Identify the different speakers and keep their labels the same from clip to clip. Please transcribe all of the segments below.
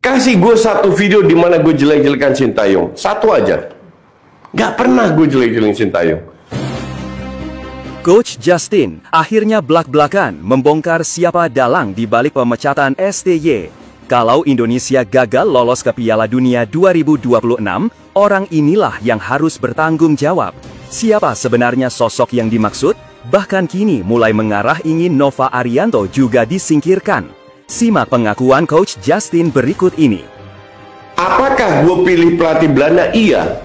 Speaker 1: Kasih gue satu video di mana gue jelek-jelekan Sintayong. Satu aja. Gak pernah gue jelek-jelekin Sintayong.
Speaker 2: Coach Justin akhirnya belak-belakan membongkar siapa dalang di balik pemecatan STY. Kalau Indonesia gagal lolos ke Piala Dunia 2026, orang inilah yang harus bertanggung jawab. Siapa sebenarnya sosok yang dimaksud? Bahkan kini mulai mengarah ingin Nova Arianto juga disingkirkan. Simak pengakuan Coach Justin berikut ini.
Speaker 1: Apakah gue pilih pelatih Belanda? Iya.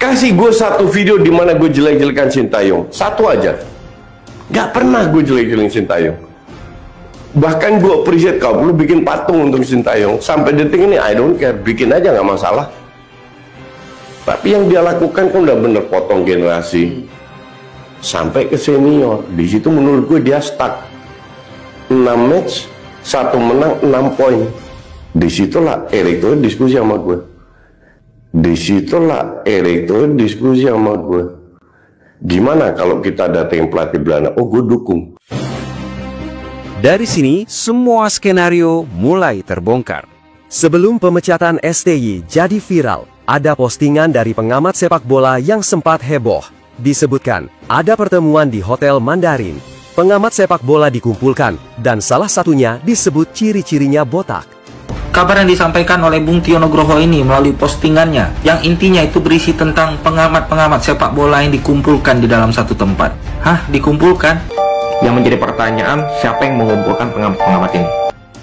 Speaker 1: Kasih gue satu video di mana gue jelek-jelekan Sintayong. Satu aja. Gak pernah gue jelek-jelekin Sintayong. Bahkan gue appreciate kau, lu bikin patung untuk Sintayong. Sampai detik ini I don't care, bikin aja gak masalah. Tapi yang dia lakukan kan udah bener potong generasi. Sampai ke senior. Di situ menurut gue dia stuck. 6 match, 1 menang, 6 poin. Disitulah Erik Thohir diskusi sama gue. Disitulah Erik Thohir diskusi sama gue. Gimana kalau kita datengin pelatih Belanda? Oh, gue dukung.
Speaker 2: Dari sini, semua skenario mulai terbongkar. Sebelum pemecatan STY jadi viral, ada postingan dari pengamat sepak bola yang sempat heboh. Disebutkan, ada pertemuan di Hotel Mandarin. Pengamat sepak bola dikumpulkan, dan salah satunya disebut ciri-cirinya botak.
Speaker 3: Kabar yang disampaikan oleh Bung Tio Nugroho ini melalui postingannya, yang intinya itu berisi tentang pengamat-pengamat sepak bola yang dikumpulkan di dalam satu tempat. Hah? Dikumpulkan? Yang menjadi pertanyaan, siapa yang mengumpulkan pengamat-pengamat ini?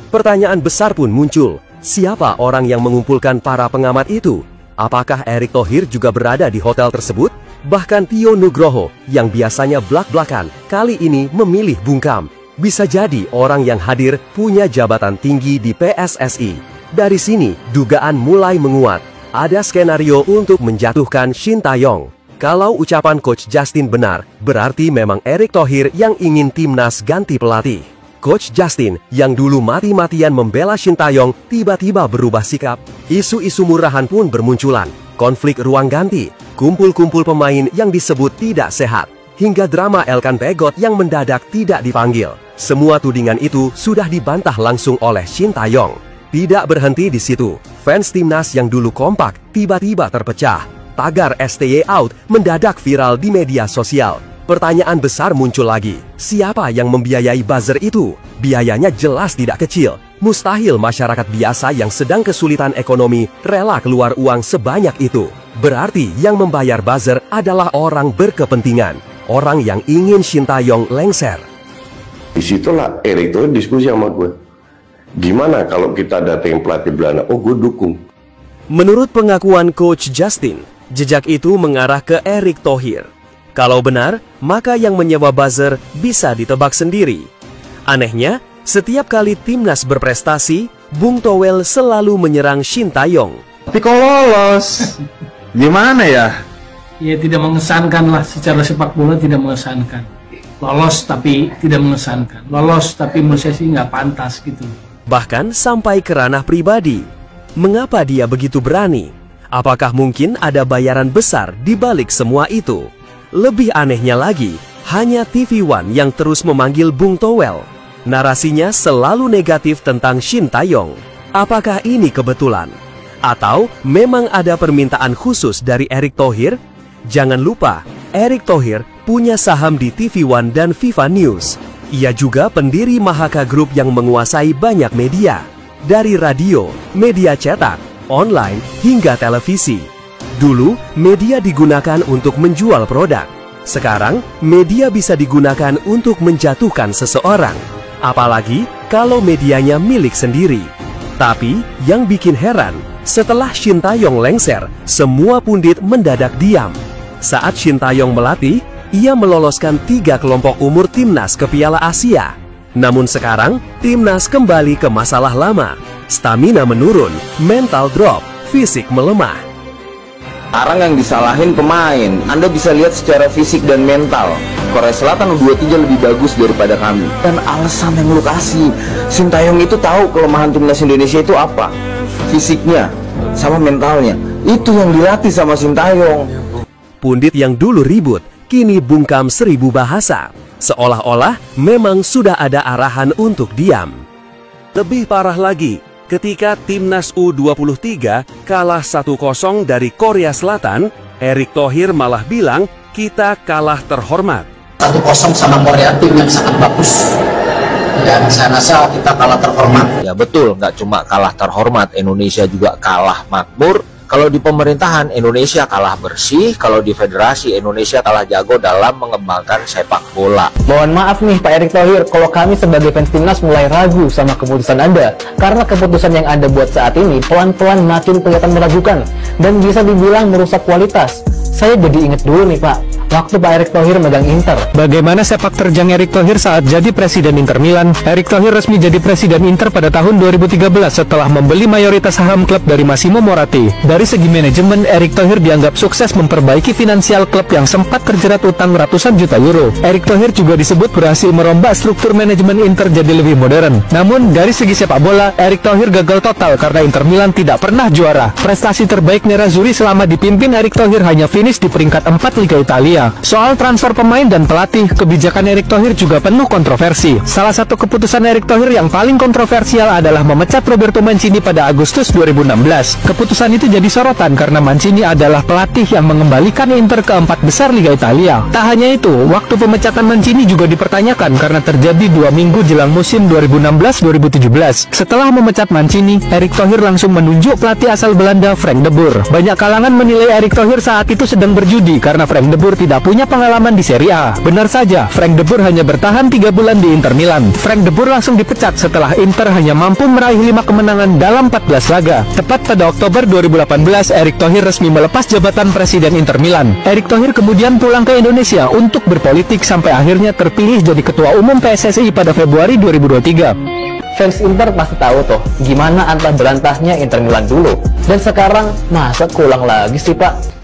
Speaker 2: Pertanyaan besar pun muncul. Siapa orang yang mengumpulkan para pengamat itu? Apakah Erik Thohir juga berada di hotel tersebut? Bahkan Tio Nugroho, yang biasanya blak-blakan, kali ini memilih bungkam. Bisa jadi orang yang hadir punya jabatan tinggi di PSSI. Dari sini, dugaan mulai menguat. Ada skenario untuk menjatuhkan Sintayong. Kalau ucapan Coach Justin benar, berarti memang Erik Thohir yang ingin timnas ganti pelatih. Coach Justin, yang dulu mati-matian membela Sintayong, tiba-tiba berubah sikap. Isu-isu murahan pun bermunculan. Konflik ruang ganti, kumpul-kumpul pemain yang disebut tidak sehat, hingga drama Elkan Bagot yang mendadak tidak dipanggil. Semua tudingan itu sudah dibantah langsung oleh Sintayong. Tidak berhenti di situ, fans timnas yang dulu kompak tiba-tiba terpecah. Tagar STY out mendadak viral di media sosial. Pertanyaan besar muncul lagi, siapa yang membiayai buzzer itu? Biayanya jelas tidak kecil. Mustahil masyarakat biasa yang sedang kesulitan ekonomi rela keluar uang sebanyak itu. Berarti yang membayar buzzer adalah orang berkepentingan. Orang yang ingin Sintayong lengser.
Speaker 1: Disitulah Erik Thohir diskusi sama gue. Gimana kalau kita datengin pelatih Belanda? Oh, gue dukung.
Speaker 2: Menurut pengakuan Coach Justin, jejak itu mengarah ke Erik Thohir. Kalau benar, maka yang menyewa buzzer bisa ditebak sendiri. Anehnya, setiap kali timnas berprestasi, Bung Towel selalu menyerang Sintayong.
Speaker 4: Tapi kok lolos? Gimana ya?
Speaker 5: Ya tidak mengesankan lah, secara sepak bola tidak mengesankan. Lolos tapi tidak mengesankan. Lolos tapi menurut saya sih nggak pantas gitu.
Speaker 2: Bahkan sampai ke ranah pribadi. Mengapa dia begitu berani? Apakah mungkin ada bayaran besar di balik semua itu? Lebih anehnya lagi, hanya TV One yang terus memanggil Bung Towel. Narasinya selalu negatif tentang Sintayong. Apakah ini kebetulan? Atau memang ada permintaan khusus dari Erik Thohir? Jangan lupa, Erik Thohir punya saham di TV One dan FIFA News. Ia juga pendiri Mahaka Group yang menguasai banyak media. Dari radio, media cetak, online, hingga televisi. Dulu, media digunakan untuk menjual produk. Sekarang, media bisa digunakan untuk menjatuhkan seseorang. Apalagi kalau medianya milik sendiri. Tapi, yang bikin heran, setelah Sintayong lengser, semua pundit mendadak diam. Saat Sintayong melatih, ia meloloskan 3 kelompok umur timnas ke Piala Asia. Namun sekarang, timnas kembali ke masalah lama. Stamina menurun, mental drop, fisik melemah.
Speaker 4: Sekarang yang disalahin pemain. Anda bisa lihat secara fisik dan mental, Korea Selatan U23 lebih bagus daripada kami. Dan alasan yang lu kasih, Sintayong itu tahu kelemahan timnas Indonesia itu apa. Fisiknya, sama mentalnya. Itu yang dilatih sama Sintayong.
Speaker 2: Pundit yang dulu ribut, kini bungkam 1000 bahasa. Seolah-olah memang sudah ada arahan untuk diam. Lebih parah lagi, Ketika Timnas U23 kalah 1-0 dari Korea Selatan, Erick Thohir malah bilang, kita kalah terhormat.
Speaker 6: 1-0 sama Korea, tim yang sangat bagus. Dan saya rasa kita kalah terhormat.
Speaker 4: Ya betul, nggak cuma kalah terhormat, Indonesia juga kalah makmur. Kalau di pemerintahan, Indonesia kalah bersih. Kalau di federasi, Indonesia kalah jago dalam mengembangkan sepak bola.
Speaker 7: Mohon maaf nih Pak Erick Thohir, kalau kami sebagai fans timnas mulai ragu sama keputusan Anda. Karena keputusan yang Anda buat saat ini pelan-pelan makin kelihatan meragukan dan bisa dibilang merusak kualitas. Saya jadi inget dulu nih Pak, waktu Pak Erick Thohir megang Inter.
Speaker 8: Bagaimana sepak terjang Erick Thohir saat jadi presiden Inter Milan? Erick Thohir resmi jadi presiden Inter pada tahun 2013 setelah membeli mayoritas saham klub dari Massimo Moratti. Dari segi manajemen, Erick Thohir dianggap sukses memperbaiki finansial klub yang sempat terjerat utang ratusan juta euro. Erick Thohir juga disebut berhasil merombak struktur manajemen Inter jadi lebih modern. Namun dari segi sepak bola, Erick Thohir gagal total karena Inter Milan tidak pernah juara. Prestasi terbaik Nerazzurri selama dipimpin Erick Thohir hanya finish di peringkat 4 Liga Italia. Soal transfer pemain dan pelatih, kebijakan Erick Thohir juga penuh kontroversi. Salah satu keputusan Erick Thohir yang paling kontroversial adalah memecat Roberto Mancini pada Agustus 2016. Keputusan itu jadi sorotan karena Mancini adalah pelatih yang mengembalikan Inter ke 4 besar Liga Italia. Tak hanya itu, waktu pemecatan Mancini juga dipertanyakan karena terjadi 2 minggu jelang musim 2016-2017. Setelah memecat Mancini, Erick Thohir langsung menunjuk pelatih asal Belanda Frank de Boer. Banyak kalangan menilai Erick Thohir saat itu sedang berjudi karena Frank de Boer tidak punya pengalaman di Serie A. Benar saja, Frank de Boer hanya bertahan 3 bulan di Inter Milan. Frank de Boer langsung dipecat setelah Inter hanya mampu meraih 5 kemenangan dalam 14 laga. Tepat pada Oktober 2018, Erick Thohir resmi melepas jabatan presiden Inter Milan. Erick Thohir kemudian pulang ke Indonesia untuk berpolitik sampai akhirnya terpilih jadi ketua umum PSSI pada Februari 2023.
Speaker 7: Fans Inter pasti tahu tuh gimana antah berantahnya Inter Milan dulu. Dan sekarang masa keulang lagi sih Pak?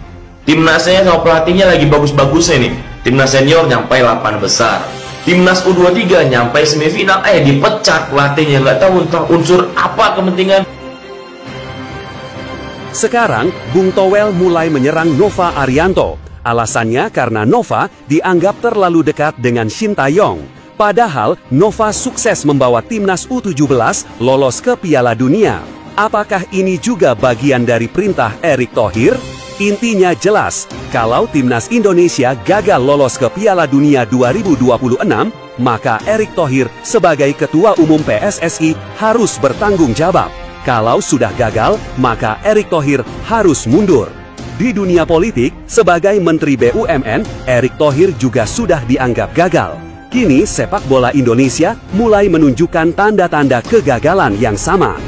Speaker 9: Timnasnya sama pelatihnya lagi bagus-bagusnya nih. Timnas senior nyampe 8 besar. Timnas U23 nyampe semifinal, dipecat pelatihnya. Nggak tahu entah unsur apa kepentingan.
Speaker 2: Sekarang, Bung Towel mulai menyerang Nova Arianto. Alasannya karena Nova dianggap terlalu dekat dengan Shin Tae-yong. Padahal, Nova sukses membawa timnas U17 lolos ke Piala Dunia. Apakah ini juga bagian dari perintah Erick Thohir? Intinya jelas, kalau timnas Indonesia gagal lolos ke Piala Dunia 2026, maka Erick Thohir sebagai Ketua Umum PSSI harus bertanggung jawab. Kalau sudah gagal, maka Erick Thohir harus mundur. Di dunia politik, sebagai Menteri BUMN, Erick Thohir juga sudah dianggap gagal. Kini sepak bola Indonesia mulai menunjukkan tanda-tanda kegagalan yang sama.